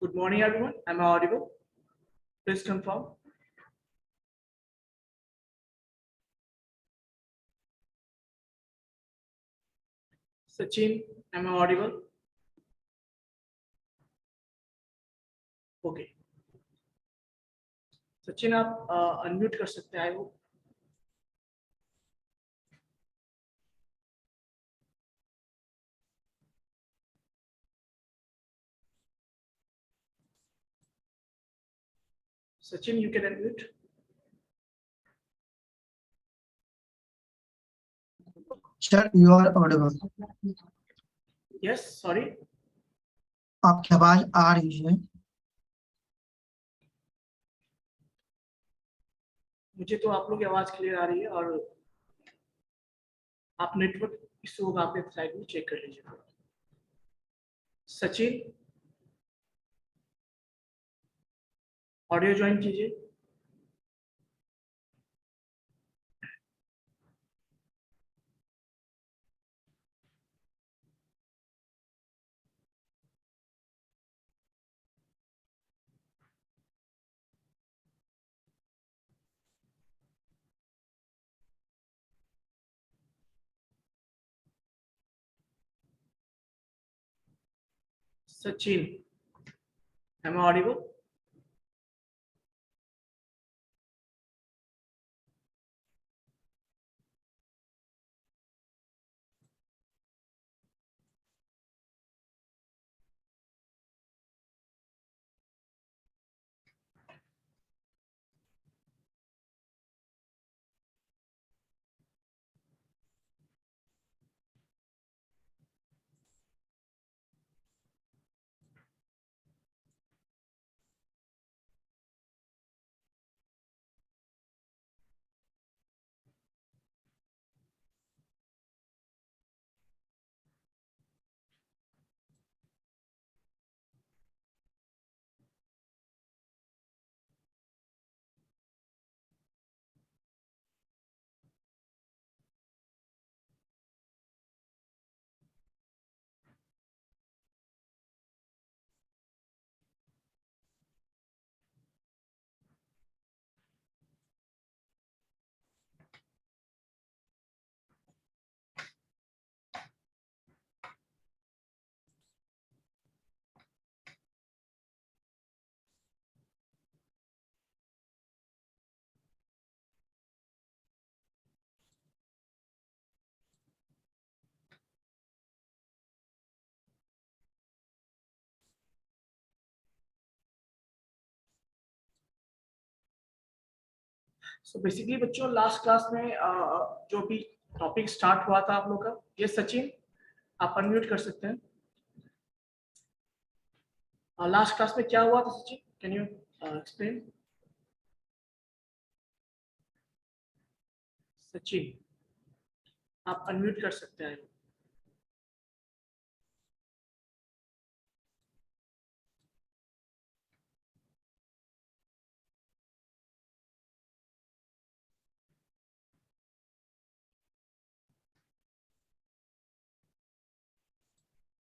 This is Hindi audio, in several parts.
Good morning, everyone. Am I audible? Please confirm. Sachin, am I audible? Okay. Sachin आप अनम्यूट कर सकते हैं I hope Sachin you can unmute Sir, you are audible. Yes sorry आपकी आवाज आ रही है. मुझे तो आप लोग की आवाज क्लियर आ रही है और आप नेटवर्क इशू होगा आपके साइड में चेक कर लीजिए सचिन ऑडियो ज्वाइन कीजिए Sachin am I audible? So basically बच्चों लास्ट क्लास में जो भी टॉपिक स्टार्ट हुआ था आप लोग का ये सचिन आप अनम्यूट कर सकते हैं लास्ट क्लास में क्या हुआ था Sachin can you explain Sachin आप अनम्यूट कर सकते हैं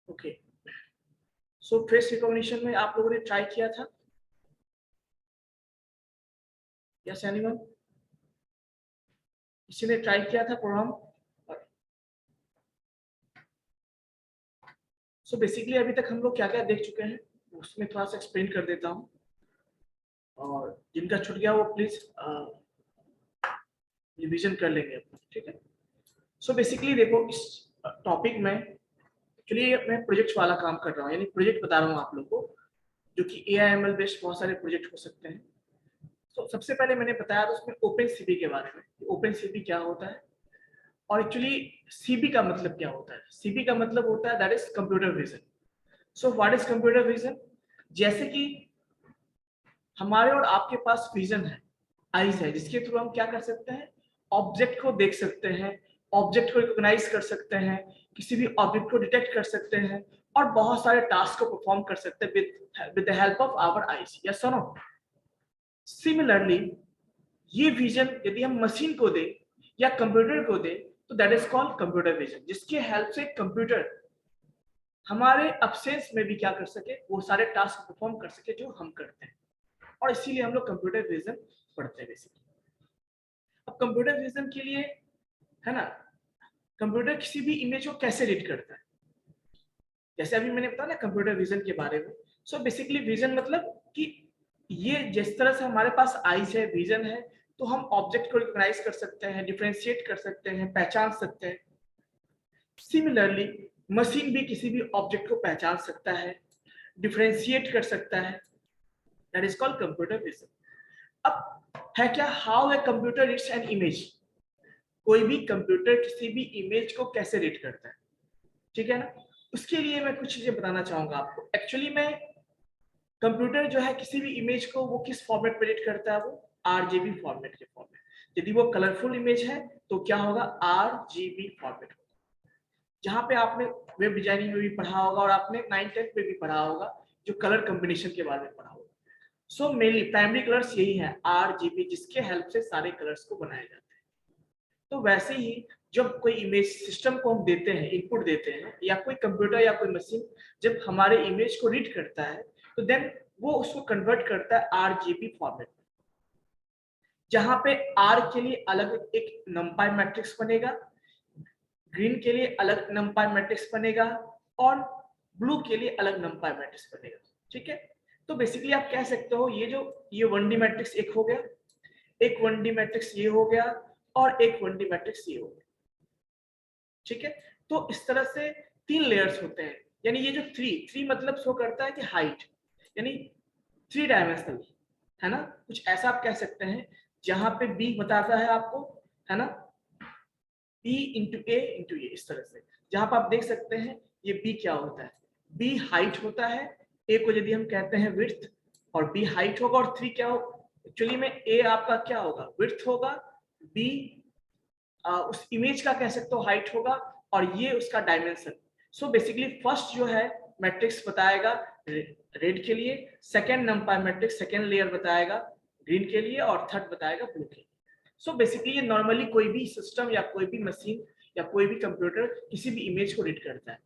ओके सो फेस रिकॉग्निशन में आप लोगों ने ट्राई किया था यस एनीवन किसी ने ट्राई किया था प्रोग्राम सो बेसिकली अभी तक हम लोग क्या क्या देख चुके हैं उसमें थोड़ा सा एक्सप्लेन कर देता हूँ और जिनका छूट गया वो प्लीज रिवीजन कर लेंगे ठीक है सो बेसिकली देखो इस टॉपिक में एक्चुअली मैं प्रोजेक्ट वाला काम कर रहा हूँ यानी प्रोजेक्ट बता रहा हूँ आप लोग को जो कि AIML बेस्ड बहुत सारे प्रोजेक्ट हो सकते हैं तो सबसे पहले मैंने बताया था उसमें ओपन सीबी के बारे में ओपन सीबी क्या होता है और एक्चुअली सीबी का मतलब क्या होता है सीबी का मतलब होता है that is computer vision so what is computer vision जैसे कि हमारे और आपके पास विजन है आईज है जिसके थ्रू हम क्या कर सकते हैं ऑब्जेक्ट को देख सकते हैं ऑब्जेक्ट को रिकॉग्नाइज कर सकते हैं किसी भी ऑब्जेक्ट को डिटेक्ट कर सकते हैं और बहुत सारे टास्क को परफॉर्म कर सकते हैं with the help of our eyes yes और नो सिमिलरली ये विजन यदि हम मशीन को दे या कंप्यूटर को दे तो that is called computer vision जिसके हेल्प से कंप्यूटर हमारे अब्सेंस में भी क्या कर सके, वो सारे टास्क परफॉर्म कर सके जो हम करते हैं, और इसीलिए हम लोग कंप्यूटर विजन पढ़ते हैं बेसिकली। अब कंप्यूटर विजन के लिए है ना, कंप्यूटर किसी भी इमेज को कैसे रीड करता है, जैसे अभी मैंने बताया ना कंप्यूटर विजन के बारे में। सो बेसिकली विजन मतलब कि ये जिस तरह से हमारे पास आईज है, विजन है, तो हम ऑब्जेक्ट को रिकॉग्नाइज कर सकते हैं, डिफरेंशिएट कर सकते हैं, पहचान सकते हैं। सिमिलरली मशीन भी किसी भी ऑब्जेक्ट को पहचान सकता है, डिफरेंशिएट कर सकता है, that is called computer vision. अब है क्या, how a computer reads an image, कोई भी कंप्यूटर किसी भी इमेज को कैसे रीड करता है, ठीक है ना। उसके लिए मैं कुछ चीजें बताना चाहूंगा आपको। एक्चुअली मैं कंप्यूटर जो है किसी भी इमेज को वो किस फॉर्मेट में रीड करता है, वो आरजीबी फॉर्मेट के फॉर्मेट। यदि वो कलरफुल इमेज है तो क्या होगा, आरजीबी फॉर्मेट होगा। जहां पे आपने वेब डिजाइनिंग में भी पढ़ा होगा और आपने 9th-10th में भी पढ़ा होगा, जो कलर कॉम्बिनेशन के बारे में पढ़ा होगा। सो मेनली प्राइमरी कलर्स यही है आरजीबी, जिसके हेल्प से सारे कलर्स को बनाए जाते हैं। तो वैसे ही जब कोई इमेज सिस्टम को हम देते हैं, इनपुट देते हैं, या कोई कंप्यूटर या कोई मशीन जब हमारे इमेज को रीड करता है, तो देन वो उसको कन्वर्ट करता है आरजीबी फॉर्मेट में, जहां पे आर के लिए अलग एक नंपाई मैट्रिक्स बनेगा, ग्रीन के लिए अलग नंपाई मैट्रिक्स बनेगा, और ब्लू के लिए अलग नंपाई मैट्रिक्स बनेगा, ठीक है। तो बेसिकली आप कह सकते हो ये 1D मैट्रिक्स एक हो गया, एक 1D मैट्रिक्स ये हो गया, और एक 1D मैट्रिक्स ये हो गया, ठीक है। तो इस तरह से 3 लेयर्स होते हैं, यानी ये जो थ्री मतलब शो करता है कि हाइट, यानी 3 डायमेंशनल, है ना, कुछ ऐसा आप कह सकते हैं। जहां पे बी बताता है आपको, है ना, बी इंटू ए, इस तरह से, जहां पर आप देख सकते हैं ये बी क्या होता है, बी हाइट होता है, ए को यदि हम कहते हैं विड्थ, और बी हाइट होगा, और 3 क्या हो, एक्चुअली में ए आपका क्या होगा, विड्थ होगा, बी उस इमेज का कह सकते हो हाइट होगा, और ये उसका डायमेंशन। सो बेसिकली फर्स्ट जो है मैट्रिक्स बताएगा रेड के लिए, सेकेंड नंपाई मैट्रिक्स सेकेंड लेयर बताएगा ग्रीन के लिए, और थर्ड बताएगा ब्लू के लिए। सो बेसिकली ये नॉर्मली कोई भी सिस्टम या कोई भी मशीन या कोई भी कंप्यूटर किसी भी इमेज को रीड करता है।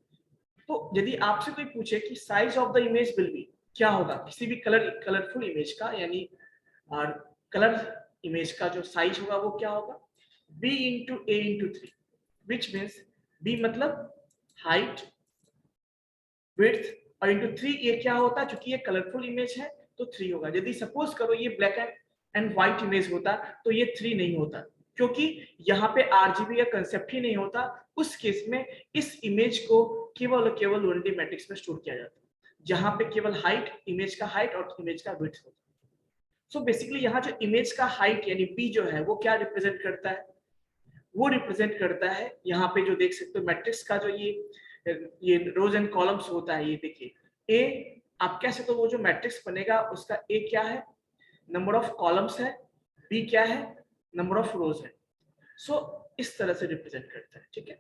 तो यदि आपसे कोई पूछे कि size of the image will be, क्या होगा किसी भी कलरफुल इमेज का, यानी कलर इमेज का जो साइज होगा वो क्या होगा, b into A into 3, which means b मतलब हाइट, विड्थ, और इंटू 3 ये क्या होता है, क्योंकि ये कलरफुल इमेज है तो 3 होगा। यदि सपोज करो ये ब्लैक एंड व्हाइट इमेज होता तो ये 3 नहीं होता, क्योंकि यहाँ पे आरजीबी का कंसेप्ट ही नहीं होता। उस केस में इस इमेज को केवल और केवल 1D मैट्रिक्स में स्टोर किया जाता है, जहां पे केवल हाइट, इमेज का हाइट और इमेज का विड्थ होता है। सो बेसिकली यहाँ जो इमेज का हाइट यानी बी जो है वो क्या रिप्रेजेंट करता है, वो रिप्रेजेंट करता है, यहाँ पे जो देख सकते हो मैट्रिक्स का जो ये रोज एंड कॉलम्स होता है, ये देखिए ए, आप कह सकते हो वो जो मैट्रिक्स बनेगा उसका ए क्या है, नंबर ऑफ कॉलम्स है, बी क्या है, नंबर ऑफ रोज है। सो इस तरह से रिप्रेजेंट करता है, ठीक है।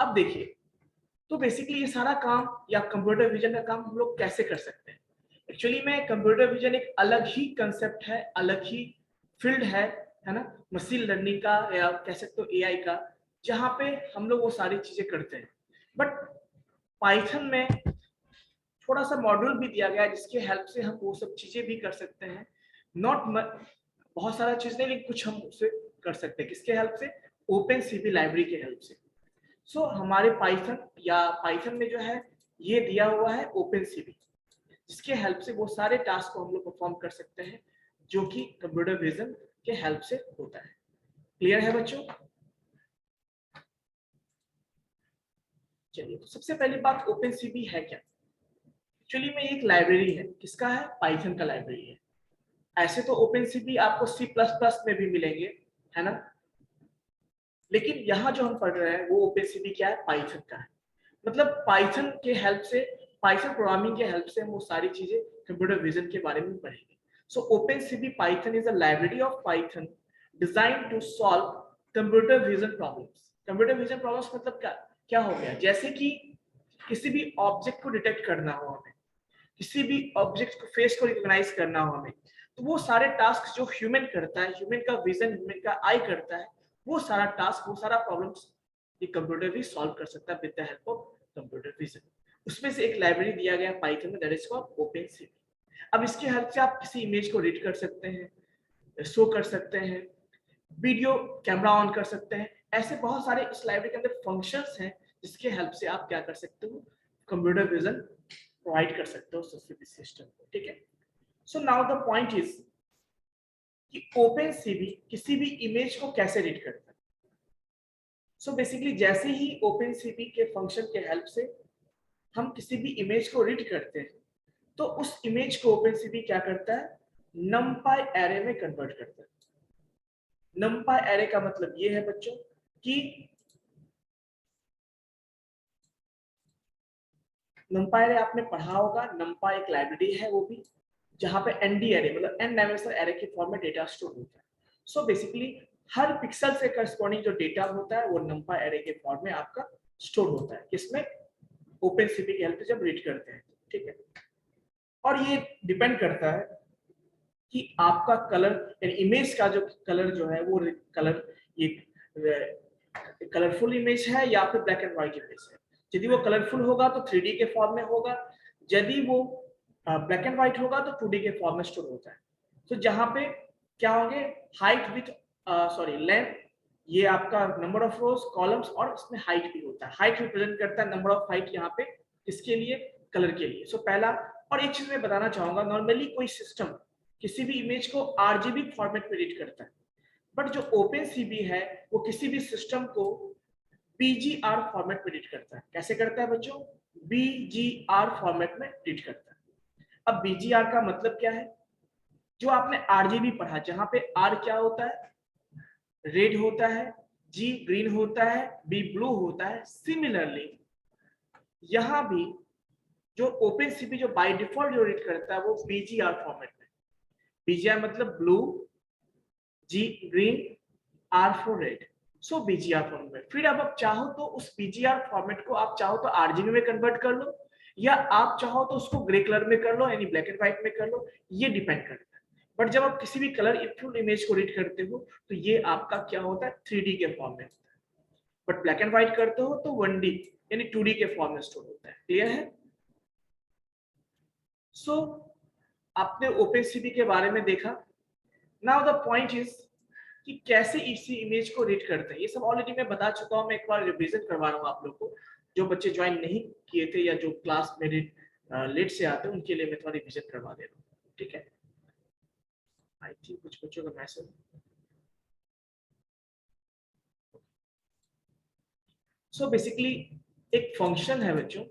अब देखिए, तो बेसिकली ये सारा काम या कंप्यूटर विजन का काम हम लोग कैसे कर सकते हैं। एक्चुअली में कंप्यूटर विजन एक अलग ही कंसेप्ट है, अलग ही फील्ड है ना, मशीन लर्निंग का या कह सकते हो एआई का, जहां पे हम लोग वो सारी चीजें करते हैं। बट पाइथन में थोड़ा सा मॉड्यूल भी दिया गया है जिसके हेल्प से हम वो सब चीजें भी कर सकते हैं। नॉट बहुत सारा चीज नहीं, लेकिन कुछ हम उसे कर सकते हैं, किसके हेल्प से, ओपन सीबी लाइब्रेरी के हेल्प से। सो हमारे पाइथन में जो है ये दिया हुआ है ओपन सीबी, जिसके हेल्प से वो सारे टास्क को हम लोग परफॉर्म कर सकते हैं जो कि कंप्यूटर विजन के हेल्प से होता है। क्लियर है बच्चों। चलिए, तो सबसे पहली बात ओपन सीबी है क्या। एक्चुअली में एक लाइब्रेरी है, किसका है, पाइथन का लाइब्रेरी है। ऐसे तो ओपन सीबी आपको C++ में भी मिलेंगे, है ना, लेकिन यहाँ जो हम पढ़ रहे हैं वो ओपन सीबी क्या है, पाइथन का है। मतलब पाइथन के हेल्प से, पाइथन प्रोग्रामिंग के हेल्प से हम वो सारी चीजें कंप्यूटर विजन के बारे में पढ़ेंगे। So OpenCV Python is a library of Python designed to solve computer vision problems. Computer vision problems मतलब क्या हो गया, जैसे कि किसी भी ऑब्जेक्ट को डिटेक्ट करना हो हमें, किसी भी ऑब्जेक्ट को फेस को रिकॉग्नाइज करना हो हमें, तो वो सारे टास्क जो ह्यूमन करता है, ह्यूमन का विजन, ह्यूमन का आई करता है, वो सारा टास्क, वो सारा प्रॉब्लम्स ये कंप्यूटर भी सॉल्व कर सकता है with the help of computer vision. उसमें से एक लाइब्रेरी दिया गया पाइथन में, दैट इज कॉल्ड ओपनसीवी। अब इसके हेल्प से आप किसी इमेज को रीड कर सकते हैं, शो कर सकते हैं, वीडियो कैमरा ऑन कर सकते हैं। ऐसे बहुत सारे इस लाइब्रेरी के अंदर फंक्शंस हैं जिसके हेल्प से आप क्या कर सकते हो, कंप्यूटर विजन प्रोवाइड कर सकते हो सिस्टम को। ठीक है, so now the point is कि ओपनसीवी किसी भी इमेज को कैसे रीड करता है। सो बेसिकली जैसे ही ओपनसीवी के फंक्शन के हेल्प से हम किसी भी इमेज को रीड करते हैं तो उस इमेज को ओपनसीवी क्या करता है, नमपाई एरे में कन्वर्ट करता है। नमपाई एरे का मतलब ये है बच्चों कि नमपाई एरे आपने पढ़ा होगा, नमपाई एक लाइब्रेरी है वो भी, जहां पे एनडी एरे मतलब एन डायमेंशनल एरे के फॉर्म में डेटा स्टोर होता है। सो बेसिकली हर पिक्सल से करस्पॉन्डिंग जो डेटा होता है वो नमपाई एरे के फॉर्म में आपका स्टोर होता है, किसमें, ओपनसीवी की हेल्प से जब रीड करते हैं। ठीक है, और ये डिपेंड करता है कि आपका कलर यानी इमेज का जो कलर जो है वो कलर ये कलरफुल इमेज है या फिर ब्लैक एंड व्हाइट इमेज है। यदि वो कलरफुल होगा तो 3D के फॉर्म में होगा, यदि वो ब्लैक एंड व्हाइट होगा तो 2D के फॉर्म में स्टोर होता है। तो जहां पे क्या होंगे, हाइट विथ सॉरी लेंथ, ये आपका नंबर ऑफ रोज कॉलम्स, और इसमें हाइट भी होता है। हाइट रिप्रेजेंट करता है नंबर ऑफ हाइट यहाँ पे किसके लिए, कलर के लिए। सो पहला, और एक चीज मैं बताना चाहूंगा, नॉर्मली कोई सिस्टम किसी भी इमेज को आरजीबी फॉर्मेट में रीड करता है, बट जो ओपनसीवी है वो किसी भी सिस्टम को बीजीआर फॉर्मेट में रीड करता है। कैसे करता है बच्चों, बीजीआर फॉर्मेट में रीड करता है। अब बीजीआर का मतलब क्या है, जो आपने आरजीबी पढ़ा, जहां पे आर क्या होता है, रेड होता है, जी ग्रीन होता है, बी ब्लू होता है। सिमिलरली यहां भी जो ओपनसीवी जो बाय डिफॉल्ट जो रीड करता है वो बीजीआर फॉर्मेट में। बीजीआर मतलब blue, G green, R for red. So BGR format. फिर अब आप चाहो तो उस बीजीआर फॉर्मेट को आप चाहो तो आरजीबी में कन्वर्ट कर लो, या आप चाहो तो उसको ग्रे कलर में कर लो यानी ब्लैक एंड व्हाइट में कर लो, ये डिपेंड करता है। बट जब आप किसी भी कलर फुल इमेज को रीड करते हो तो ये आपका क्या होता है, 3D के फॉर्म में होता है। बट ब्लैक एंड व्हाइट करते हो तो 1D यानी 2D के फॉर्म में स्टोर होता है। क्लियर है? सो आपने ओपनसीवी के बारे में देखा। नाउ द पॉइंट इज कि कैसे इसी इमेज को रीड करते हैं। ये सब ऑलरेडी मैं बता चुका हूं, मैं एक बार रिवीजन करवा रहा हूं आप लोग को। जो बच्चे ज्वाइन नहीं किए थे या जो क्लास में लेट से आते हैं उनके लिए मैं थोड़ा रिवीजन करवा दे रहा हूँ। ठीक है, आई थिंक कुछ बच्चों का मैसेज। सो बेसिकली एक फंक्शन है बच्चों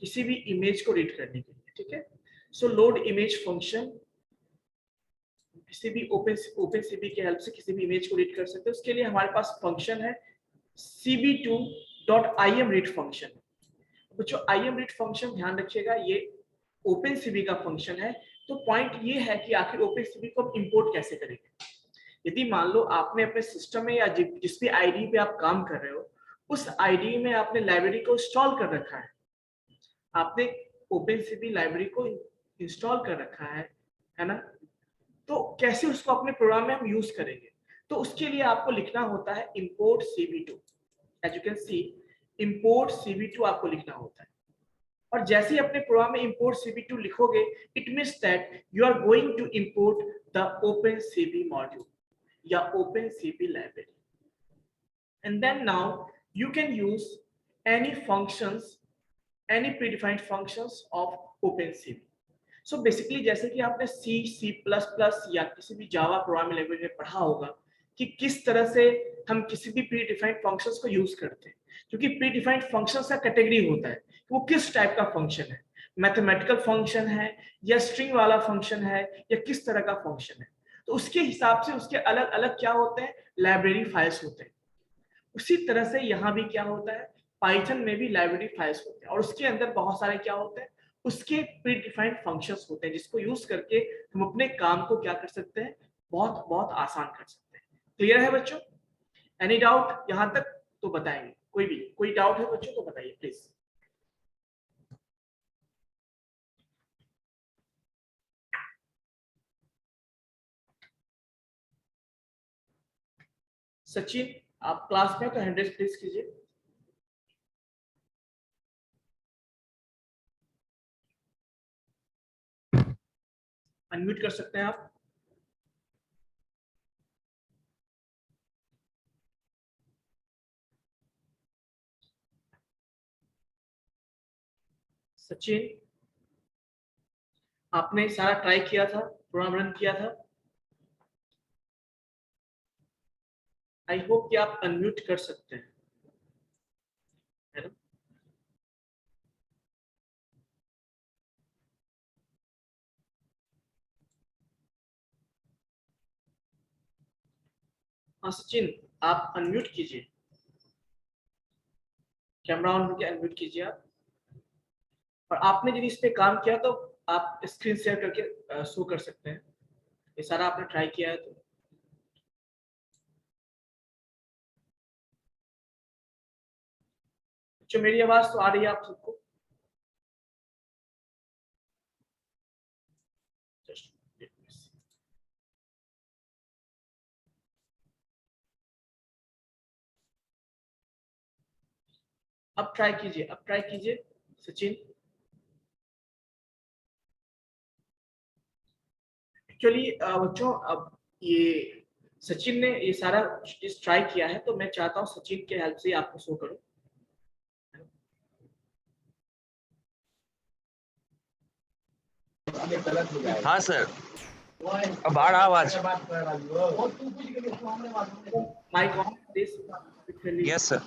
किसी भी इमेज को रीड करने के लिए। ठीक है, सो लोड इमेज फंक्शन किसी भी ओपनसीवी की हेल्प से किसी भी इमेज को रीड कर सकते हैं। उसके लिए हमारे पास फंक्शन है cb2.imread फंक्शन। बच्चों imread फंक्शन ध्यान रखिएगा, ये ओपनसीवी का फंक्शन है। तो पॉइंट ये है कि आखिर ओपनसीवी को हम इंपोर्ट कैसे करेंगे। यदि मान लो आपने अपने सिस्टम में या जिस भी आईडी पे आप काम कर रहे हो उस आईडी में आपने लाइब्रेरी को इंस्टॉल कर रखा है, आपने ओपनसीवी लाइब्रेरी को इंस्टॉल कर रखा है ना, तो कैसे उसको अपने प्रोग्राम में हम यूज करेंगे। तो उसके लिए आपको लिखना होता है import cb2। As you can see import cb2 आपको लिखना होता है, और जैसे ही अपने प्रोग्राम में import cb2 लिखोगे it means that you are going to import the OpenCV module या OpenCV library, and then now you can use any functions, any predefined functions of OpenCV. So basically जैसे कि आपने C++ या किसी भी जावा प्रोग्रामिंग लैंग्वेज में पढ़ा होगा कि किस तरह से हम किसी भी प्री डिफाइंड फंक्शंस को यूज करते हैं, क्योंकि प्री डिफाइंड फंक्शंस का कैटेगरी होता है कि वो किस टाइप का फंक्शन है, मैथमेटिकल फंक्शन है या स्ट्रिंग वाला फंक्शन है या किस तरह का फंक्शन है। तो उसके हिसाब से उसके अलग अलग क्या होते हैं, लाइब्रेरी फाइल्स होते हैं। उसी तरह से यहाँ भी क्या होता है, पाइथन में भी लाइब्रेरी फाइल्स होते हैं और उसके अंदर बहुत सारे क्या होते हैं, उसके प्री डिफाइंड फंक्शंस होते हैं जिसको यूज करके हम अपने काम को क्या कर सकते हैं, बहुत बहुत आसान कर सकते हैं। क्लियर है बच्चों? एनी डाउट यहाँ तक तो बताएंगे, कोई डाउट है बच्चों तो बताइए प्लीज। सचिन आप क्लास में तो हैंड रेज प्लीज कीजिए। अनम्यूट कर सकते हैं आप। सचिन, आपने सारा ट्राई किया था, प्रोग्राम रन किया था? आई होप कि आप अनम्यूट कर सकते हैं, है ना? हाँ सचिन, आप अनम्यूट कीजिए, कैमरा ऑन करके अनम्यूट कीजिए आप। और आपने यदि इस पे काम किया तो आप स्क्रीन शेयर करके शो कर सकते हैं। ये सारा आपने ट्राई किया है तो। जो मेरी आवाज तो आ रही है आप सबको? Just let me see. अब ट्राई कीजिए, अब ट्राई कीजिए सचिन। एक्चुअली बच्चों, अब ये सचिन ने ये सारा चीज ट्राई किया है, तो मैं चाहता हूँ सचिन के हेल्प से आपको शो करूं। हाँ सर, अब आ रहा आवाज? Mic on please. Yes sir.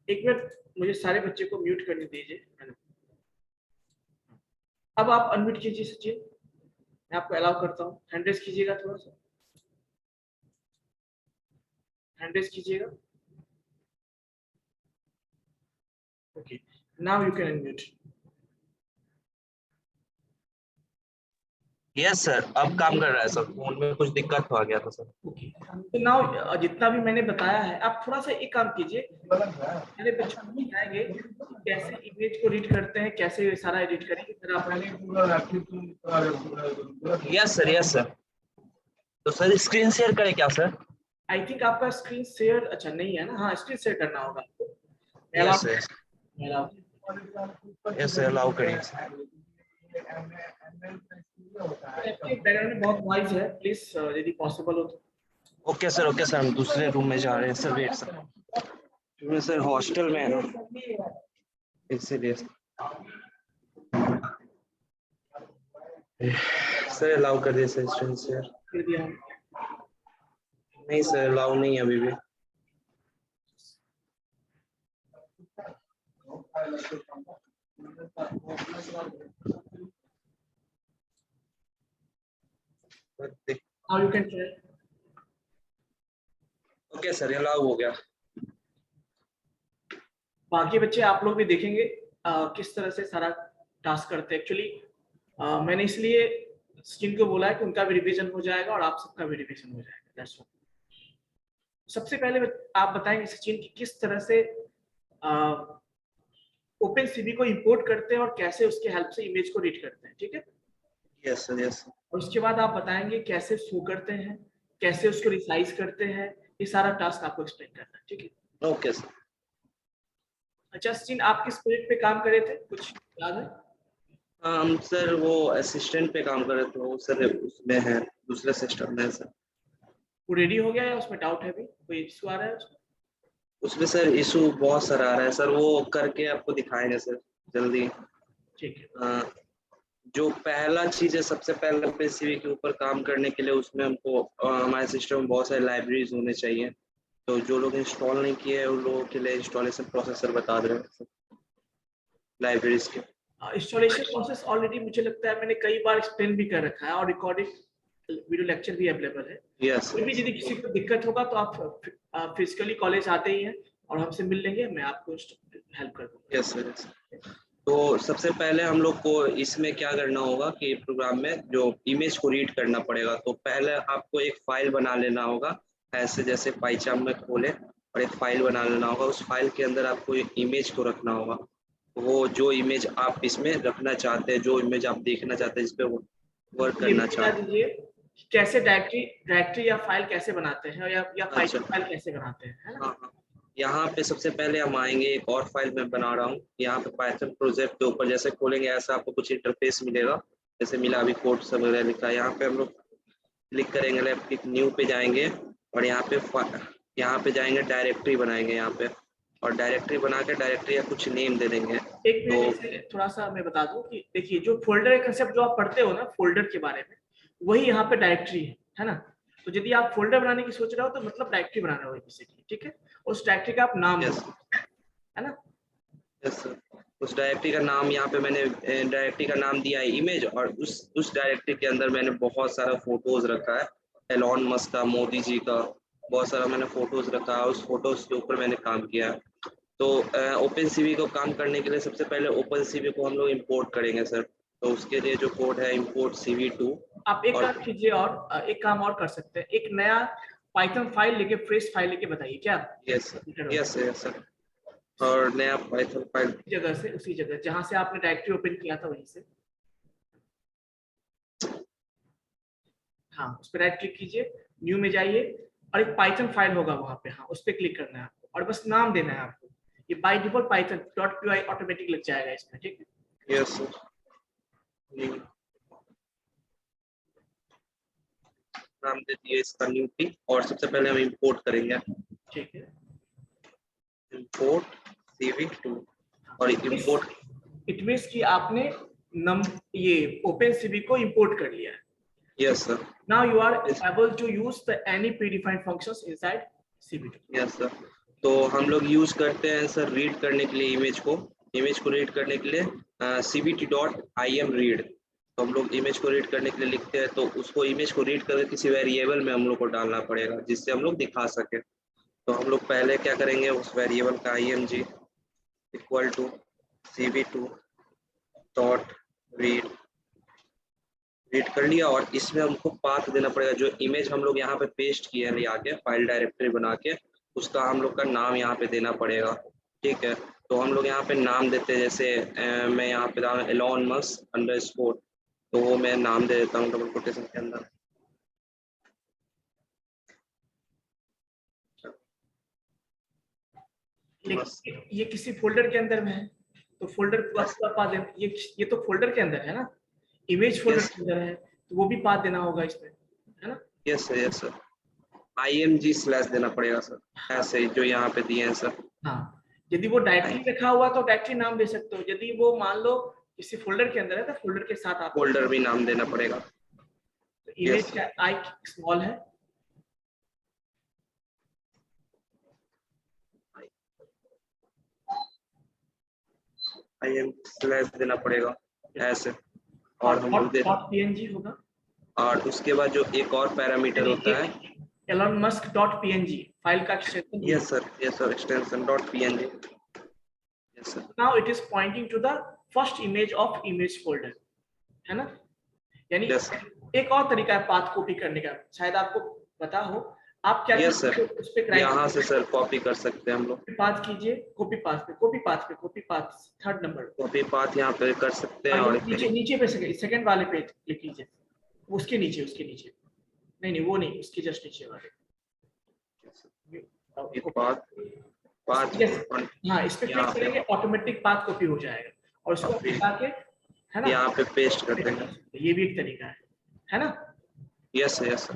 एक मिनट, मुझे सारे बच्चे को म्यूट करने दीजिए। अब आप अनम्यूट कीजिए सचिन, मैं आपको अलाउ करता हूँ। हैंड रेज कीजिएगा, थोड़ा सा हैंड रेज कीजिएगा। Okay, now you can unmute. Yes sir, अब काम कर रहा है सर। फोन में कुछ दिक्कत हो गया था सर। ओके, तो नाउ जितना भी मैंने बताया है, आप थोड़ा सा एक काम कीजिए, मेरे बच्चों को बताएंगे कैसे इमेज को रीड करते हैं, कैसे सारा एडिट करेंगे। फिर आप यस सर, यस सर। तो सर स्क्रीन शेयर करें क्या सर? आई थिंक आपका स्क्रीन शेयर अच्छा नहीं है ना? हाँ, स्क्रीन शेयर करना होगा आपको। Yes sir, allow yes sir, allow करिए। आपके बैकग्राउंड में बहुत नॉइज है, प्लीज यदि पॉसिबल हो तो। ओके सर, ओके सर, हम दूसरे रूम में जा रहे हैं सर। वेट सर, मैं सर हॉस्टल में है ना, इसलिए सर अलाउ कर दिए सर स्क्रीन शेयर। कर दिया। नहीं सर, अलाउ नहीं है अभी भी। Now you can try. Okay sir, allow हो गया। बाकी बच्चे आप लोग भी देखेंगे किस तरह से सारा टास्क करते हैं। एक्चुअली मैंने इसलिए सचिन को बोला है कि उनका भी रिवीजन हो जाएगा और आप सबका भी रिवीजन हो जाएगा। That's all. सबसे पहले आप बताएंगे सचिन कि किस तरह से ओपन सीवी को इंपोर्ट करते हैं और कैसे उसके हेल्प से इमेज को रीड करते हैं, ठीक है? Yes sir, yes. और उसके बाद आप बताएंगे कैसे शो करते हैं, कैसे उसको रिसाइज करते हैं। ये सारा टास्क आपको एक्सप्लेन करना है, ठीक है? Okay sir. अच्छा सचिन, आप किस प्रोजेक्ट पे काम कर रहे थे, कुछ याद है? हम सर वो असिस्टेंट पे काम कर रहे थे, वो सर उसमें है, दूसरे सिस्टम में है सर। वो रेडी हो गया या उसमें डाउट है? भी कोई इशू आ रहा है उसमें? उसमें सर इशू बहुत सारा आ रहा है सर, वो करके आपको दिखाएंगे सर जल्दी। ठीक है। जो पहला चीज है, सबसे पहले पीसीबी के ऊपर काम करने के लिए उसमें हमको हमारे सिस्टम में बहुत सारे लाइब्रेरीज होने चाहिए। तो जो लोग इंस्टॉल नहीं किए हैं उन लोगों के लिए इंस्टॉलेशन प्रोसेसर बता दे रहे हैं सर, लाइब्रेरीज के। इंस्टॉलेशन प्रोसेस ऑलरेडी मुझे लगता है मैंने कई बार एक्सप्लेन भी कर रखा है और रिकॉर्डिंग वीडियो लेक्चर भी अवेलेबल है। यस कोई भी यदि किसी को दिक्कत होगा तो आप फिजिकली कॉलेज आते ही हैं और हमसे मिल लेंगे, मैं आपको हेल्प कर दूंगा। Yes sir. तो सबसे पहले हम लोग को इसमें क्या करना होगा कि प्रोग्राम में जो इमेज को रीड करना पड़ेगा। तो पहले आपको एक फाइल बना लेना होगा, ऐसे जैसे पाइचाम में खोले और एक फाइल बना लेना होगा। उस फाइल के अंदर आपको एक इमेज को रखना होगा। वो जो इमेज आप इसमें रखना चाहते हैं, जो इमेज आप देखना चाहते हैं, इस पे वर्क ये करना बता चाहते हैं। दीजिए कि कैसे डायरेक्टरी या फाइल कैसे बनाते हैं, या अच्छा, फाइल कैसे बनाते हैं, है ना? हाँ हाँ। यहाँ पे सबसे पहले हम आएंगे, एक और फाइल मैं बना रहा हूँ। यहाँ पे पाइथन प्रोजेक्ट के ऊपर जैसे खोलेंगे ऐसा आपको कुछ इंटरफेस मिलेगा, जैसे मिला अभी कोड सब वगैरह लिखा है। यहाँ पे हम लोग क्लिक करेंगे, लेफ्ट क्लिक न्यू पे जाएंगे और यहाँ पे जाएंगे, डायरेक्टरी बनाएंगे यहाँ पे, और डायरेक्टरी बना के डायरेक्टरी का कुछ नेम दे देंगे। एक तो मिनट इसे थोड़ा सा मैं बता दूं कि देखिए जो फोल्डर का कंसेप्ट जो आप पढ़ते हो ना फोल्डर के बारे में, वही यहाँ पे डायरेक्टरी है ना। तो यदि आप फोल्डर बनाने की सोच रहे हो तो मतलब डायरेक्टरी बनाना होगा बेसिकली, ठीक है। उस डायरेक्टरी का आप नाम दो, यस है ना। यस सर, उस डायरेक्टरी का नाम यहाँ पे मैंने डायरेक्टरी का नाम दिया है इमेज, और उस डायरेक्टरी के अंदर मैंने बहुत सारा फोटोज रखा है, एलॉन मस्क का, मोदी जी का, बहुत सारा मैंने फोटोज रखा है। उस फोटोज के ऊपर मैंने काम किया है। तो ओपन सीवी को काम करने के लिए सबसे पहले ओपन सीवी को हम लोग इंपोर्ट करेंगे सर। तो उसके लिए जो कोड है इंपोर्ट CV2। आप एक और काम कीजिए और एक काम और कर सकते हैं, एक नया पाइथन फाइल लेके, फ्रेश फाइल लेके बताइए क्या। यस सर, यस सर, और नया पाइथन फाइल जगह से, उसी जगह जहां से आपने डायरेक्टरी ओपन किया था वहीं से, हाँ उस पर राइट क्लिक कीजिए, न्यू में जाइए और एक पाइथन फाइल होगा वहां पे, हाँ उस पर क्लिक करना है आपको और बस नाम देना है आपको। ये बाय डिफॉल्ट python.py ऑटोमेटिक लग जाएगा इसमें, ठीक है। यस सर, नाम दे दिए इसका न्यू पी, और सबसे पहले हम इंपोर्ट करेंगे, ठीक है, इंपोर्ट CV2 और इंपोर्ट। इट मींस कि आपने ये ओपन सीवी को इंपोर्ट कर लिया है। Yes sir, now you are able to use the any predefined functions inside CV2। Yes sir. तो हम लोग यूज करते हैं सर रीड करने के लिए इमेज को रीड करने के लिए cvt.imread। तो हम लोग इमेज को रीड करने के लिए लिखते हैं, तो उसको इमेज को रीड करके किसी वेरिएबल में हम लोग को डालना पड़ेगा जिससे हम लोग दिखा सके। तो हम लोग पहले क्या करेंगे, उस वेरिएबल का img equal to cv2 dot read कर लिया, और इसमें हमको पाथ देना पड़ेगा। जो इमेज हम लोग यहाँ पे पेस्ट किए हैं आके फाइल डायरेक्टरी बना के, उसका हम लोग का नाम यहाँ पे देना पड़ेगा, ठीक है। तो हम लोग यहाँ पे नाम देते हैं, जैसे मैं यहाँ पे डाल एलॉन मस्क अंडरस्कोर, तो वो मैं नाम दे देता हूँ डबल कोटेशन के अंदर। लेकिन ये किसी फोल्डर के अंदर में है, तो फोल्डर पूरा पाथ देना, ये तो फोल्डर के अंदर है ना, इमेज फोल्डर के अंदर है, तो वो भी पाथ देना होगा इसमें, है ना। यस सर, img स्लैश देना पड़ेगा सर, ऐसे जो यहाँ पे दिए हैं सर। हाँ, यदि वो डायरेक्टरी रखा हुआ तो डायरेक्टरी नाम दे सकते हो, यदि वो मान लो किसी फोल्डर के अंदर है तो फोल्डर के साथ आप फोल्डर भी नाम देना पड़ेगा। तो इमेज का आई स्मॉल है, img स्लैश देना पड़ेगा ऐसे, और हम लोग डॉट png होगा, और उसके बाद जो एक और पैरामीटर होता है, Elon Musk dot png file का extension. Yes sir, extension dot png। Yes sir, now it is pointing to the first image of image folder, है ना। यानी यस एक और तरीका है पाथ कॉपी करने का, शायद आपको पता हो। आप क्या यस सर, उस पे यहाँ से सर कॉपी कर सकते हैं हम लोग, पाथ कीजिए, copy path third number, copy path यहाँ पे कर सकते हैं। और नीचे नीचे पे सेकंड वाले पे क्लिक कीजिए, उसके नीचे नहीं वो नहीं, उसके जस्ट नीचे वाले पाथ हाँ, इस पे क्लिक करेंगे ऑटोमेटिक पाथ कॉपी हो जाएगा और उसको हटा के, है ना, यहाँ पे पेस्ट कर देंगे। ये भी एक तरीका है ना। यस सर,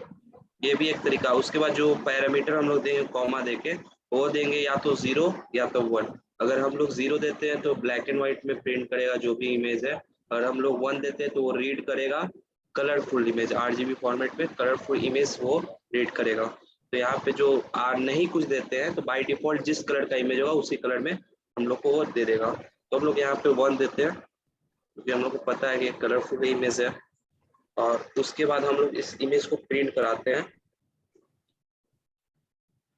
ये भी एक तरीका। उसके बाद जो पैरामीटर हम लोग देंगे कॉमा देके, वो देंगे या तो 0 या तो 1। अगर हम लोग 0 देते हैं तो ब्लैक एंड व्हाइट में प्रिंट करेगा जो भी इमेज है, और हम लोग 1 देते हैं तो वो रीड करेगा कलरफुल इमेज, RGB फॉर्मेट में कलरफुल इमेज वो रीड करेगा। तो यहाँ पे जो नहीं कुछ देते हैं तो बाय डिफॉल्ट जिस कलर का इमेज होगा उसी कलर में हम लोग को वो दे देगा। तो हम लोग यहाँ पे 1 देते हैं क्योंकि हम लोग को पता है कि कलरफुल इमेज है। और उसके बाद हम लोग इस इमेज को प्रिंट कराते हैं,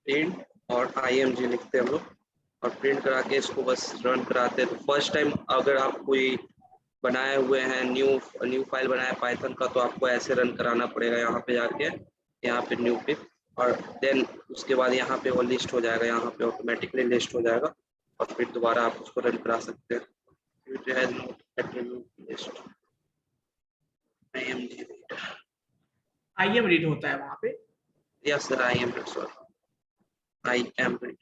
प्रिंट और img लिखते हैं हम लोग, और प्रिंट करा के इसको बस रन कराते हैं। तो फर्स्ट टाइम अगर आप कोई बनाए हुए हैं न्यू फाइल बनाया पाइथन का, तो आपको ऐसे रन कराना पड़ेगा, यहाँ पे जाके यहाँ पे न्यू पे, और देन उसके बाद यहाँ पे वो लिस्ट हो जाएगा, यहाँ पे ऑटोमेटिकली लिस्ट हो जाएगा, और फिर दोबारा आप उसको रन करा सकते हैं। IM रीड होता है वहां पे, yes sir, I am read।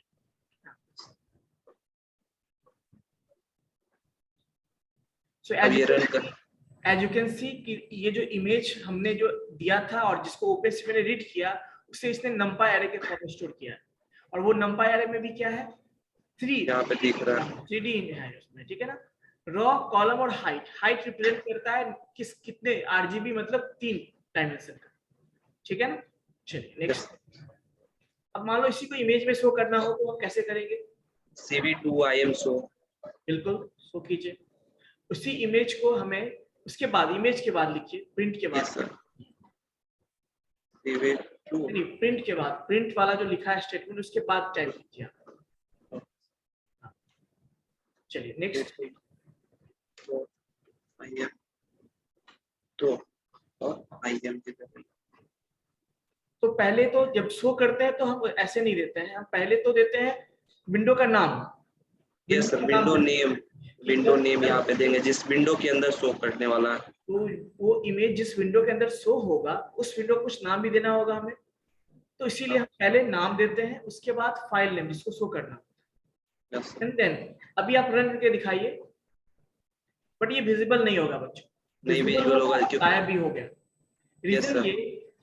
सो अब ये रन कर एज यू कैन सी कि ये जो इमेज हमने जो दिया था और जिसको ओपेनसीबी ने रीड किया उसे इसने numpy array के फॉर्म में स्टोर किया है, और वो numpy array में भी क्या है 3 यहाँ पे दिख रहा है 3D है उसमें, ठीक है ना। रॉ, कॉलम और हाइट रिप्रेजेंट करता है कितने RGB, मतलब 3 डायमेंशन का, ठीक है ना। चलिए नेक्स्ट। अब मान लो इसी को इमेज में शो करना हो तो आप कैसे करेंगे? CV2 IM show बिल्कुल शो कीजिए उसी इमेज को, हमें उसके बाद इमेज के बाद लिखिए प्रिंट के बाद, yes sir CV2 नहीं प्रिंट के बाद, प्रिंट वाला जो लिखा है स्टेटमेंट उसके बाद टाइप कीजिए आप। हाँ। चलिए नेक्स्ट। तो IM तो और IM तो पहले तो जब शो करते हैं तो हम ऐसे नहीं देते हैं, हम पहले तो देते हैं विंडो का नाम। यस सर, विंडो नेम यहाँ पे देंगे जिस विंडो के अंदर शो करने वाला है। तो वो इमेज जिस विंडो के अंदर शो होगा उस विंडो को कुछ नाम भी देना होगा हमें, तो इसीलिए हम पहले नाम देते हैं, उसके बाद फाइल नेम जिसको शो करना, एंड देन अभी आप रन करके दिखाइए, बट ये विजिबल नहीं होगा बच्चों, नहीं विजिबल होगा क्योंकि गायब भी हो गया। रीजन ये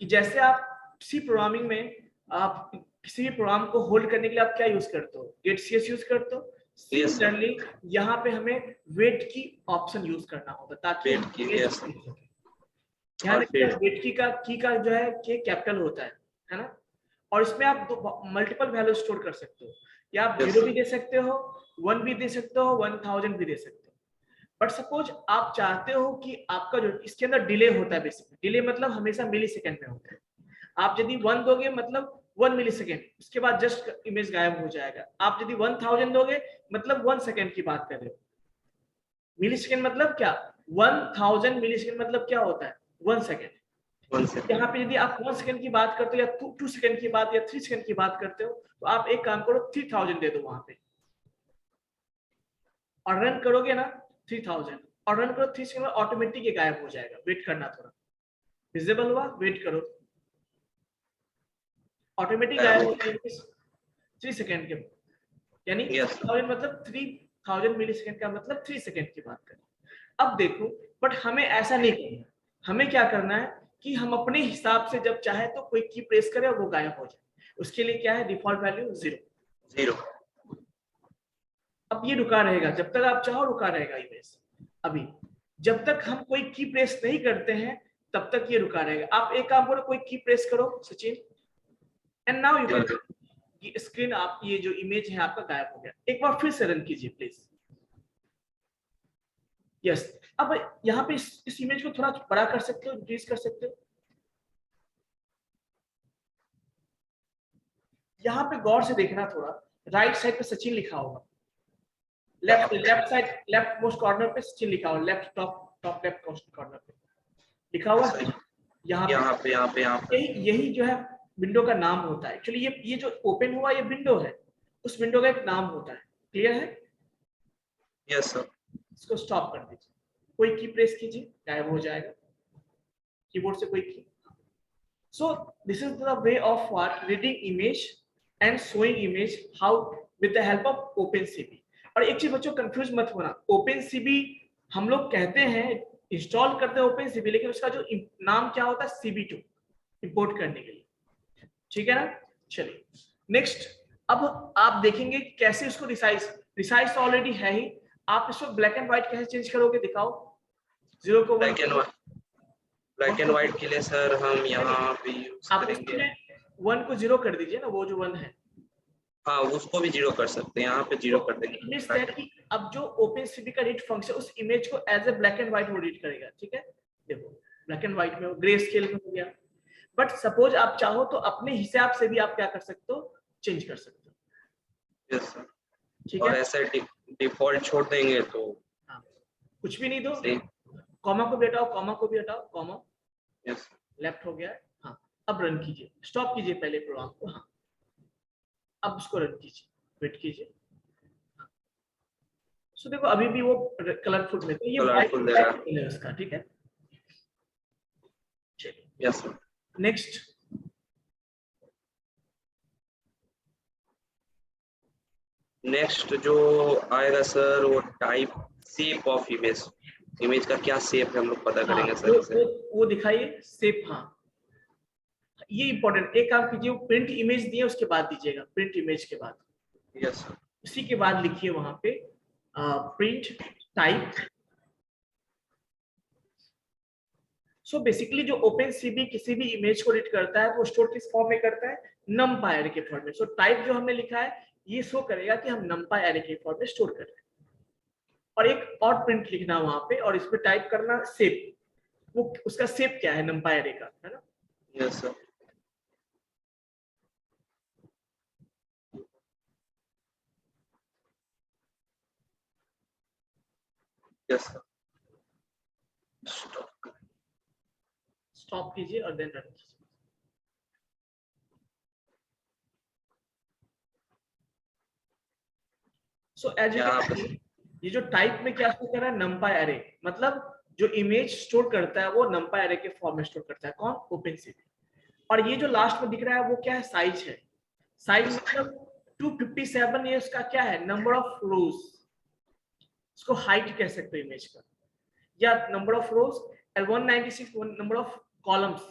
कि जैसे आप सी प्रोग्रामिंग में आप किसी भी प्रोग्राम को होल्ड करने के लिए आप क्या यूज करते हो, गेट CS यूज करते हो। सिमिलरली यहाँ पे हमें वेट की ऑप्शन यूज करना होगा ताकि वेट की यहाँ वेट की का जो है के कैपिटल होता है ना, और इसमें आप मल्टीपल वैल्यू स्टोर कर सकते हो, या आप 0 भी दे सकते हो, 1 भी दे सकते हो, 1000 भी दे सकते हो। बट सपोज आप चाहते हो कि आपका जो इसके अंदर डिले होता है, बेसिकली डिले मतलब हमेशा मिली सेकेंड में होता है। आप यदि 1 दोगे मतलब 1 मिली सेकेंड, उसके बाद जस्ट इमेज गायब हो जाएगा। आप यदि 1000 दोगे मतलब 1 सेकेंड की बात कर रहे हो। मिली सेकेंड मतलब क्या, 1000 मिली सेकेंड मतलब क्या होता है 1 सेकेंड। यहाँ पे यदि आप 1 सेकेंड की बात करते हो या 2 सेकेंड की बात या 3 सेकेंड की बात करते हो, तो आप एक काम करो 3000 दे दो वहां पे, और रन करोगे ना 3000 और रन करो 3 सेकेंड, ऑटोमेटिक ये गायब हो जाएगा। वेट करना थोड़ा, विजिबल हुआ, वेट करो, ऑटोमेटिक गायब हो जाएगा 3 सेकेंड के, यानी 3000 मतलब 3000 मिली सेकेंड का मतलब 3 सेकेंड की बात करें। अब देखो, बट हमें ऐसा नहीं करना, हमें क्या करना है कि हम अपने हिसाब से जब चाहे तो कोई की प्रेस करें और वो गायब हो जाए। उसके लिए क्या है, डिफॉल्ट वैल्यू 0। अब ये रुका रहेगा जब तक आप चाहो, रुका रहेगा इमेज। अभी जब तक हम कोई की प्रेस नहीं करते हैं तब तक ये रुका रहेगा। आप एक काम करो, कोई की प्रेस करो Sachin, and now you can screen, आप ये जो इमेज है आपका गायब हो गया। एक बार फिर से रन कीजिए प्लीज। यस, अब यहाँ पे इस इमेज को थोड़ा बड़ा कर सकते हो, इंक्रीज कर सकते हो। यहाँ पे गौर से देखना, थोड़ा राइट साइड पे सचिन लिखा होगा, left side left most corner पे सचिन लिखा होगा, left top left most corner पे लिखा हुआ। यहाँ पे यही जो है विंडो का नाम होता है। एक्चुअली ये जो ओपन हुआ ये विंडो है, उस विंडो का एक नाम होता है। क्लियर है? Yes sir. इसको स्टॉप कर दीजिए, कोई की प्रेस कीजिए, गायब हो जाएगा कीबोर्ड से कोई key. So this is the way of what reading image and showing image how with the help of OpenCV. और एक चीज बच्चों कंफ्यूज मत होना, ओपनसीबी हम लोग कहते हैं इंस्टॉल करते हैं ओपनसीबी, लेकिन उसका जो नाम क्या होता है CB2 इंपोर्ट करने के लिए, ठीक है ना। चलिए नेक्स्ट, अब आप देखेंगे कैसे उसको रिसाइज तो ऑलरेडी है ही, आप इसको ब्लैक एंड व्हाइट कैसे चेंज करोगे, दिखाओ। 0 को 1, ब्लैक एंड व्हाइट के लिए सर हम यहाँ पे यूज करेंगे 1 को 0 कर दीजिए ना, वो जो 1 है। हाँ उसको भी 0 कर सकते हैं, यहाँ पे 0 कर देंगे। कि अब जो ओपनसीबी का रीड फंक्शन उस इमेज को as a black and white वो रीड करेगा, ठीक है। देखो ब्लैक एंड व्हाइट में, ग्रे स्केल में हो गया। बट सपोज आप चाहो तो अपने हिसाब से भी आप क्या कर सकते हो, चेंज कर सकते हो। यस सर, ठीक और है, ऐसा डिफॉल्ट छोड़ देंगे तो हाँ, कुछ भी नहीं दो, कॉमा को भी हटाओ, कॉमा को भी हटाओ, कॉमा यस लेफ्ट हो गया है। हाँ, अब रन कीजिए, स्टॉप कीजिए पहले प्रोग्राम को। हाँ, अब उसको रन कीजिए, वेट कीजिए। सो देखो अभी भी वो कलरफुल में, तो ये कलरफुल दे रहा है उसका, ठीक है। चलिए यस सर। नेक्स्ट, नेक्स्ट जो आएगा सर वो type shape of image. Image का क्या शेप है हम लोग पता हाँ, करेंगे सर इसे। वो दिखाइए शेप। हाँ, ये इंपॉर्टेंट, एक काम कीजिए, वो प्रिंट इमेज दिए उसके बाद दीजिएगा, प्रिंट इमेज के बाद। Yes sir. उसी के बाद लिखिए वहां पे प्रिंट टाइप। सो बेसिकली जो ओपनसीबी किसी भी इमेज को रीड करता है तो वो स्टोर किस फॉर्म में करता है, नमपाई एरे के फॉर्म में। सो टाइप जो हमने लिखा है ये शो करेगा कि हम नमपाई एरे के फॉर्म में स्टोर कर रहे हैं। और एक और प्रिंट लिखना वहां पे और इसमें टाइप करना शेप, वो उसका शेप क्या है नमपाई एरे का, है ना। Yes sir. Yes sir. Stop कीजिए और देन रन कीजिए। So as you can see, ये जो टाइप में क्या शो कर रहा है, नमपाई एरे, मतलब जो इमेज स्टोर करता है वो नमपाई एरे के फॉर्म में स्टोर करता है। कौन, ओपनसीबी। और ये जो लास्ट में दिख रहा है वो क्या है, साइज है। साइज मतलब 257, ये उसका क्या है, नंबर ऑफ रोज। इसको हाइट कह सकते हो इमेज का, या number of rose, 196 number of columns,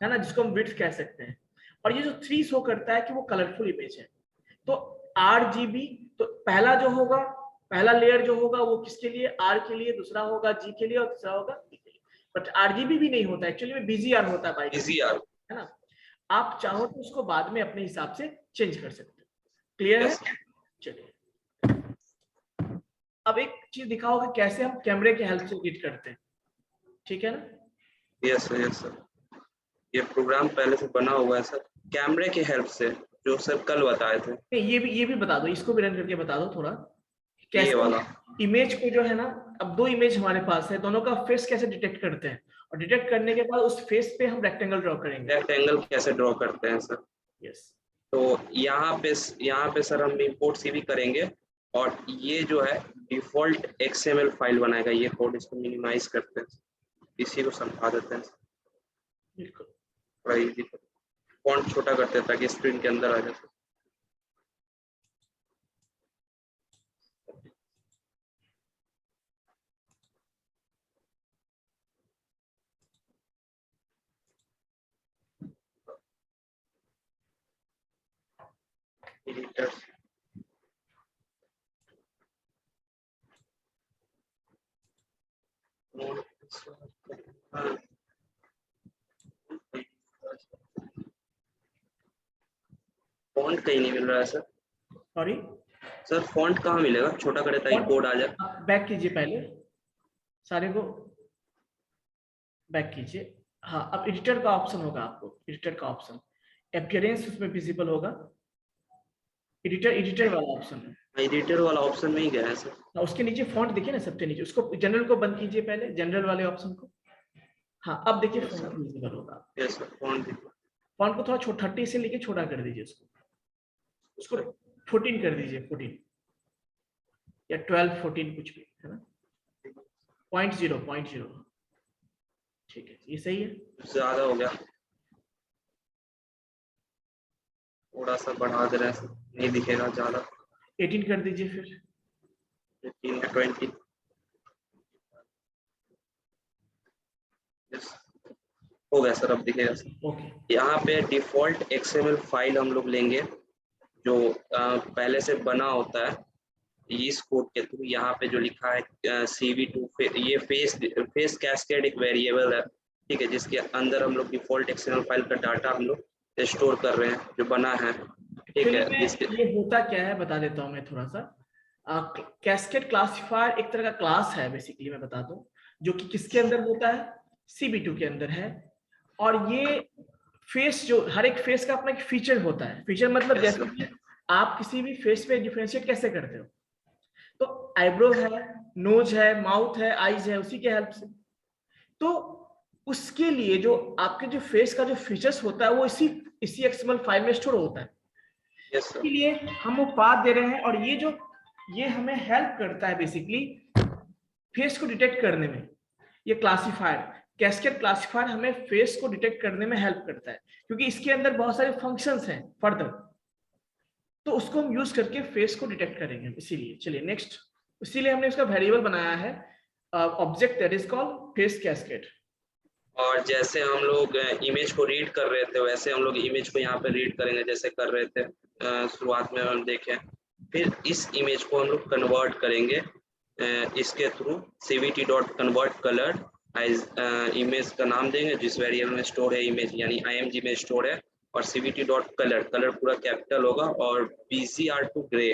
है ना, जिसको हम विड्थ कह सकते हैं। और ये जो 3 शो करता है कि वो कलरफुल इमेज है। तो RGB, तो पहला जो होगा, पहला लेयर जो होगा वो किसके लिए, R के लिए, दूसरा होगा G के लिए और तीसरा होगा B के लिए। बट RGB भी नहीं होता एक्चुअली में, BGR होता है बाई, है ना। आप चाहो तो उसको बाद में अपने हिसाब से चेंज कर सकते हो। क्लियर है? चलिए अब एक चीज दिखाओ कि कैसे हम कैमरे की हेल्प से एडिट करते हैं, ठीक है ना। Yes sir. Yes sir. ये प्रोग्राम पहले से बना हुआ है सर, कैमरे की हेल्प से, जो सर कल बताए थे। नहीं, ये भी बता दो, इसको भी रन करके बता दो थोड़ा, ये कैसे वाला इमेज को जो है ना, अब 2 इमेज हमारे पास है, दोनों का फेस कैसे डिटेक्ट करते हैं, और डिटेक्ट करने के बाद उस फेस पे हम रेक्टेंगल ड्रॉ करेंगे। रेक्टेंगल कैसे ड्रॉ करते हैं सर। यस, तो यहाँ पे सर हम इंपोर्ट सीवी करेंगे और ये जो है डिफॉल्ट XML फाइल बनाएगा। ये कोड, इसको मिनिमाइज करते हैं, इसी को समझा देते हैं। बिल्कुल। थोड़ा इजी, फॉन्ट छोटा करते हैं ताकि स्क्रीन के अंदर आ जाए। एडिटर फॉन्ट कहीं नहीं मिल रहा है सर। सॉरी, सर फॉन्ट कहाँ मिलेगा, छोटा करे ताकि कोड आ जाए। बैक कीजिए पहले, सारे को बैक कीजिए। हाँ, अब एडिटर का ऑप्शन होगा, आपको एडिटर का ऑप्शन, अपीयरेंस उसमें विजिबल होगा, एडिटर वाला ऑप्शन है। एडिटर वाला ऑप्शन में ही गया है सर। उसके नीचे फॉन्ट देखिए ना, सबसे नीचे, उसको जनरल को बंद कीजिए पहले, जनरल वाले ऑप्शन को। हाँ, अब देखिए फॉन्ट विजिबल होगा। यस सर, फॉन्ट को थोड़ा 30 से लेके छोटा कर दीजिए, उसको 14 कर दीजिए, 14 या 12, 14 कुछ भी, है ना, 0.0, ठीक है, ये सही है। ज्यादा हो गया, थोड़ा सा बढ़ा दे रहे हैं सर, नहीं दिखेगा ज्यादा। 18 कर दीजिए फिर, 15 या 20। यस, हो गया सर, अब दिखेगा सर। ओके। यहाँ पे डिफॉल्ट XML फाइल हम लोग लेंगे जो पहले से बना होता है इस कोड के थ्रू। यहाँ पे जो लिखा है CV2, ये फेस कैस्केड एक वेरिएबल है, ठीक है, जिसके अंदर हम लोग डिफॉल्ट XML फाइल का डाटा हम लोग स्टोर कर रहे हैं, जो बना है, ठीक है। जिसके ये होता क्या है बता देता हूँ मैं थोड़ा सा। कैस्केड क्लासिफायर एक तरह का क्लास है बेसिकली, मैं बता दूं, जो कि किसके अंदर होता है, CV2 के अंदर है। और ये फेस, जो हर एक फेस का अपना एक फीचर होता है। फीचर मतलब Yes, जैसे कि आप किसी भी फेस पे डिफरेंशिएट कैसे करते हो, तो आईब्रो है, नोज है, माउथ है, आईज है, उसी के हेल्प से। तो उसके लिए जो आपके जो फेस का जो फीचर्स होता है वो इसी XML फाइल में स्टोर होता है। yes, sir. इसके लिए हम वो पाथ दे रहे हैं, और ये हमें हेल्प करता है बेसिकली फेस को डिटेक्ट करने में। ये क्लासिफायर, कैस्केड क्लासिफायर हमें फेस को डिटेक्ट करने में हेल्प करता है, क्योंकि इसके अंदर बहुत सारे फंक्शंस हैं फर्दर, तो उसको हम यूज करके फेस को डिटेक्ट करेंगे। इसीलिए चलिए नेक्स्ट, इसीलिए हमने इसका वेरिएबल बनाया है object that is called face cascade. और जैसे हम लोग इमेज को रीड कर रहे थे वैसे हम लोग इमेज को यहाँ पे रीड करेंगे जैसे कर रहे थे शुरुआत में हम देखें। फिर इस इमेज को हम लोग कन्वर्ट करेंगे इसके थ्रू cvt.convertColor इमेज का नाम देंगे जिस वेरिएबल में स्टोर है इमेज, यानी img में स्टोर है, और cvt.color, कलर पूरा कैपिटल होगा, और bcr टू ग्रे,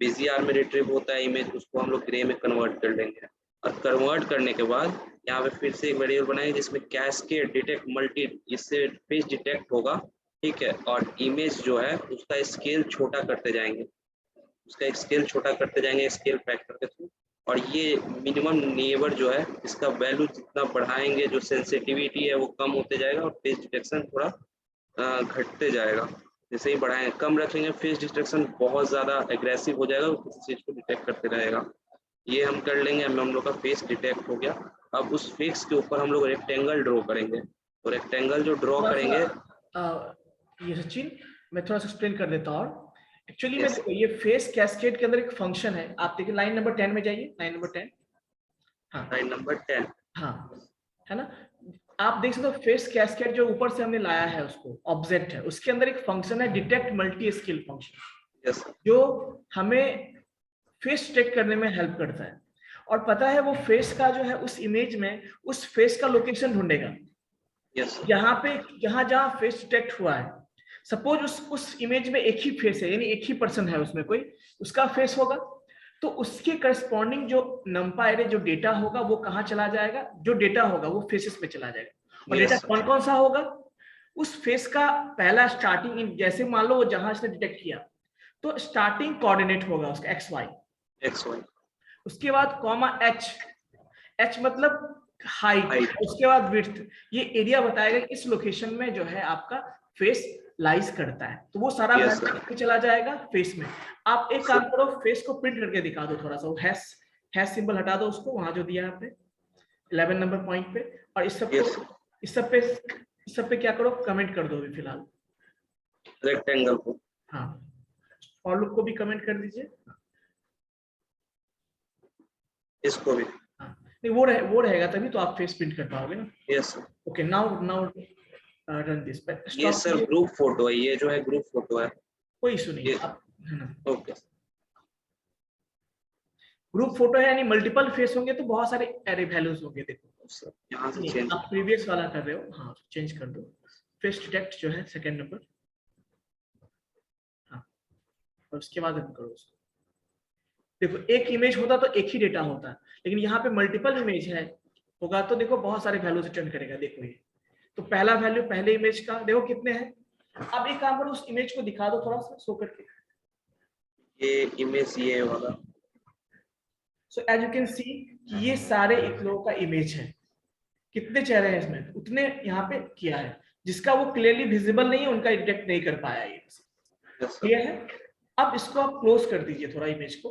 bcr में रिट्रीव होता है इमेज, उसको हम लोग ग्रे में कन्वर्ट कर लेंगे। और कन्वर्ट करने के बाद यहाँ पे फिर से एक वेरिएबल बनाएंगे जिसमें कैस्केड डिटेक्ट मल्टी, इससे फेस डिटेक्ट होगा, ठीक है। और इमेज जो है उसका स्केल छोटा करते जाएंगे, उसका स्केल छोटा करते जाएंगे स्केल फैक्टर के थ्रू। और ये मिनिमम नेबर जो है इसका वैल्यू जितना बढ़ाएंगे जो सेंसिटिविटी है वो कम होते जाएगा और फेस डिटेक्शन थोड़ा घटते जाएगा। जैसे ही बढ़ाएंगे, कम रखेंगे फेस डिटेक्शन बहुत ज़्यादा एग्रेसिव हो जाएगा, किसी चीज़ को डिटेक्ट करते रहेगा। ये हम कर लेंगे, हम लोग का फेस डिटेक्ट हो गया। अब उस फेस के ऊपर हम लोग रेक्टेंगल ड्रॉ करेंगे, तो रेक्टेंगल जो ड्रॉ करेंगे, ये सचिन मैं थोड़ा सा एक्सप्लेन कर देता हूँ। Actually Yes. में ये फेस कैस्केड के अंदर एक फंक्शन है, आप देखिए लाइन नंबर 10 में जाइए, लाइन नंबर 10। हाँ लाइन नंबर 10, हाँ है ना, आप देख सकते हो फेस कैस्केड जो ऊपर से हमने लाया है उसको ऑब्जेक्ट है, उसके अंदर एक फंक्शन है detect multi scale function, yes जो हमें फेस डिटेक्ट करने में हेल्प करता है। और पता है वो फेस का जो है उस इमेज में उस फेस का लोकेशन ढूंढेगा, यस यहाँ पे जहां फेस डिटेक्ट हुआ है। सपोज उस इमेज में एक ही फेस है, यानी एक ही पर्सन है उसमें, कोई उसका फेस होगा, तो उसके करस्पॉन्डिंग जो नंपा एरे जो डेटा होगा वो कहाँ चला जाएगा, जो डेटा होगा वो फेसेस में चला जाएगा। और Yes. डेटा कौन कौन सा होगा, उस फेस का पहला स्टार्टिंग, जैसे मान लो वो जहां इसने डिटेक्ट किया तो स्टार्टिंग कोऑर्डिनेट होगा उसका XY, उसके बाद कॉमा H मतलब हाइट, उसके बाद विड्थ, ये एरिया बताएगा कि इस लोकेशन में जो है आपका फेस लाइज करता है, तो वो सारा Yes, वैल्यू चला जाएगा फेस में। आप एक काम करो, फेस को प्रिंट करके दिखा दो थोड़ा सा, वो हैश सिंबल हटा दो उसको, वहां जो दिया है आपने 11 नंबर पॉइंट पे, और इस सब Yes. को इस सब पे क्या करो, कमेंट कर दो अभी फिलहाल रेक्टेंगल को, हाँ, फॉर लूप को भी कमेंट कर दीजिए, इसको भी। नहीं वो रहेगा तभी तो आप फेस प्रिंट कर पाओगे ना। Yes sir. Okay now run this. ये सर ग्रुप फोटो है, ये जो है ग्रुप फोटो है, कोई इशू नहीं ये- आप, है ना, ओके। ग्रुप फोटो है यानी मल्टीपल फेस होंगे तो बहुत सारे एरे वैल्यूज होंगे। देखो सर यहाँ से नहीं, चेंज, आप प्रीवियस वाला कर रहे हो, हाँ चेंज कर दो, फेस डिटेक्ट जो है सेकंड नंबर, हाँ, और उसके बाद रन करो उसको। देखो एक इमेज होता तो एक ही डेटा होता, लेकिन यहाँ पे मल्टीपल इमेज है होगा तो देखो बहुत सारे वैल्यूज रिटर्न करेगा। देखो ये तो पहला वैल्यू पहले इमेज का देखो कितने हैं। अब एक काम करो, उस इमेज को दिखा दो थोड़ा सा शो करके। ये इमेज ये वाला, so as you can see कि ये सारे एक लोगों का इमेज है, कितने चेहरे हैं इसमें उतने यहाँ पे किया है, जिसका वो क्लियरली विजिबल नहीं है उनका डिटेक्ट नहीं कर पाया ये, यस क्लियर है। अब इसको आप क्लोज कर दीजिए थोड़ा इमेज को।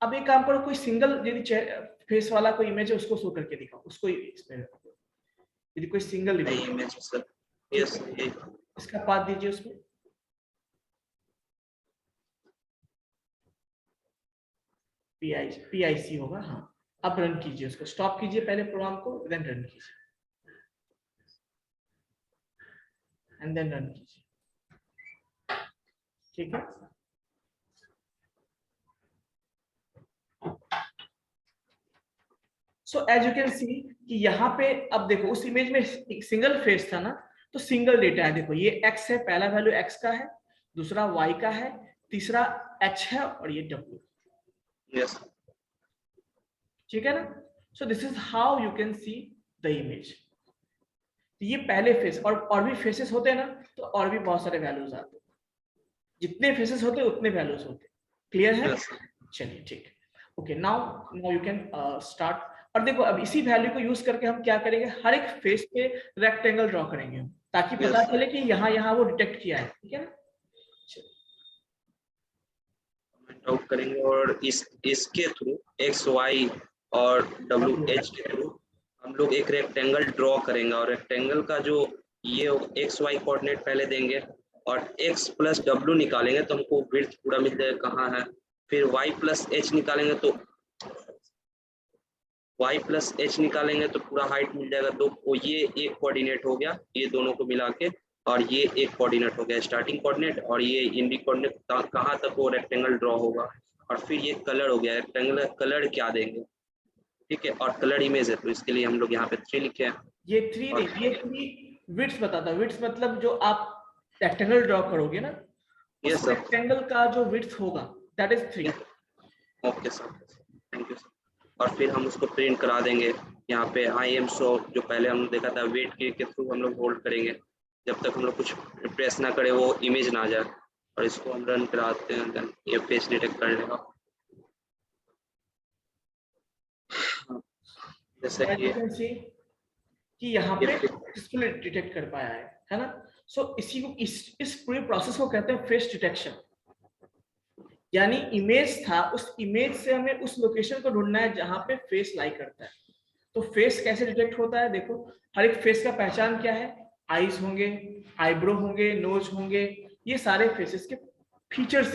अब एक काम करो, कोई सिंगल यदि फेस वाला कोई इमेज है उसको शो करके दिखाओ, उसको इसमें यदि कोई सिंगल इमेज सर। यस ये इसका पाथ दीजिए उसमें, PIC होगा, हाँ। अब रन कीजिए उसको, स्टॉप कीजिए पहले प्रोग्राम को, देन रन कीजिए, एंड देन रन कीजिए, ठीक है। So as you can see कि यहाँ पे अब देखो उस इमेज में एक सिंगल फेस था ना, तो सिंगल डेटा है। देखो ये X है, पहला वैल्यू X का है, दूसरा Y का है, तीसरा H है और ये W, यस ठीक है ना। सो this is how you can see the image. ये पहले फेस, और भी फेसेस होते हैं ना तो और भी बहुत सारे वैल्यूज आते हैं, जितने फेसेस होते हैं उतने वैल्यूज होते हैं, क्लियर है। यस चलिए ठीक है, okay now you can start. और देखो अब इसी वैल्यू को यूज करके हम क्या करेंगे, हर एक फेस पे रेक्टेंगल ड्रॉ करेंगे हम, ताकि पता Yes. चले कि यहाँ वो डिटेक्ट किया है, ठीक है ना। कमेंट आउट करेंगे और इसके थ्रू XY और WH के थ्रू हम लोग एक रेक्टेंगल ड्रॉ करेंगे, और रेक्टेंगल का जो ये XY कोऑर्डिनेट पहले देंगे और X + W निकालेंगे तो हमको विड्थ पूरा मिल जाएगा, कहाँ है फिर y प्लस एच निकालेंगे तो पूरा हाइट मिल जाएगा। तो वो ये एक कोऑर्डिनेट हो गया, ये दोनों को मिला के, और ये एक कोऑर्डिनेट हो गया स्टार्टिंग कोऑर्डिनेट, और ये इंडी कोऑर्डिनेट कहाँ तक वो रेक्टेंगल ड्रॉ होगा। और फिर ये कलर हो गया, रेक्टेंगल कलर क्या देंगे, ठीक है, और कलर इमेज है, तो इसके लिए हम लोग यहाँ पे 3 लिखे हैं। ये 3 नहीं, ये 3 विड्थ बताता है। विड्थ मतलब जो आप रेक्टेंगल ड्रॉ करोगे ना, Yes, उस sir. रेक्टेंगल का जो विड्थ होगा that is 3। Okay sir, thank you sir. और फिर हम उसको प्रिंट करा देंगे यहाँ पे आई एम शो, जो पहले हमने देखा था वेट के थ्रू हम लोग होल्ड करेंगे जब तक हम लोग कुछ प्रेस ना करें, वो इमेज ना आ जाए। और इसको हम रन कराते हैं, देन ये फेस डिटेक्ट कर लेगा। जैसे कि कि यहाँ पे ये सक्सेसफुली डिटेक्ट कर पाया है ना। सो इसी को इस पूरे प्रोसेस को कहते हैं फेस डिटेक्शन। यानी इमेज था, उस इमेज से हमें उस लोकेशन को ढूंढना है जहां पे फेस लाई करता है। तो फेस कैसे डिटेक्ट होता है, देखो हर एक फेस का पहचान क्या है, आईज होंगे, आईब्रो होंगे, नोज होंगे, ये सारे फेसेस के फीचर्स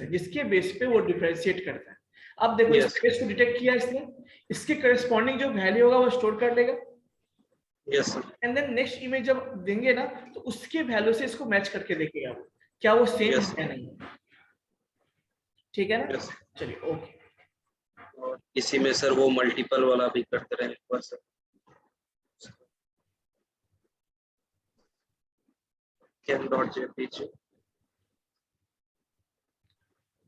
है जिसके बेस पे वो डिफरेंशिएट करता है। अब देखो इस फेस को डिटेक्ट किया इसने, इसके करस्पॉन्डिंग जो वैल्यू होगा वो स्टोर कर लेगा। Yes sir. And then next image जब देंगे ना, तो उसके वैल्यू से इसको मैच करके देखेगा वो क्या वो सेम है या नहीं। ठीक है ना, चलिए ओके। और इसी में सर वो मल्टीपल वाला भी करते रहे एक बार सर। can.jpg।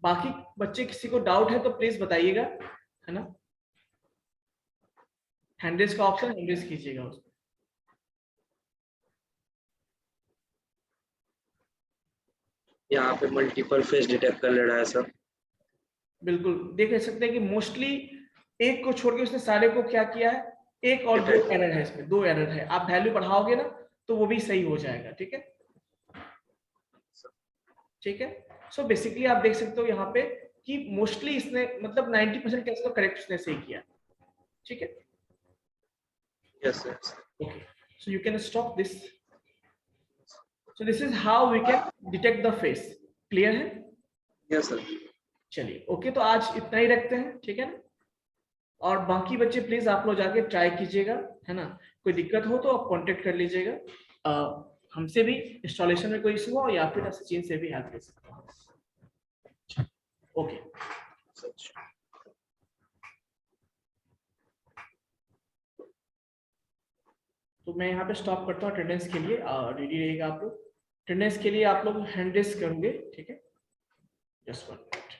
बाकी बच्चे किसी को डाउट है तो प्लीज बताइएगा, है ना। हैंडरेज का ऑप्शन हैंडरेज कीजिएगा उसमें। यहाँ पे मल्टीपल फेस डिटेक्ट कर ले रहा है सर। बिल्कुल देख सकते हैं कि मोस्टली एक को छोड़ के उसने सारे को क्या किया है, एक और 2 एरर है इसमें, 2 एरर है। आप वैल्यू बढ़ाओगे ना तो वो भी सही हो जाएगा। ठीक है, ठीक है। सो बेसिकली आप देख सकते हो यहाँ पे कि मोस्टली इसने मतलब 90% केस को करेक्ट उसने सही किया। ठीक है, yes yes. Okay, so you can stop this. So this is how we can detect the face. Clear है? Yes sir. चलिए ओके, तो आज इतना ही रखते हैं, ठीक है ना। और बाकी बच्चे प्लीज आप लोग जाके ट्राई कीजिएगा, है ना। कोई दिक्कत हो तो आप कांटेक्ट कर लीजिएगा, हमसे भी इंस्टॉलेशन में कोई इशू हो या फिर सचिन से भी हेल्प ले सकते हो। ओके, तो मैं यहाँ पे स्टॉप करता हूँ अटेंडेंस के लिए। रेडी रहेगा आप लोग। अटेंडेंस के लिए आप लोग हैंड रेज करोगे, ठीक है। Just 1 minute.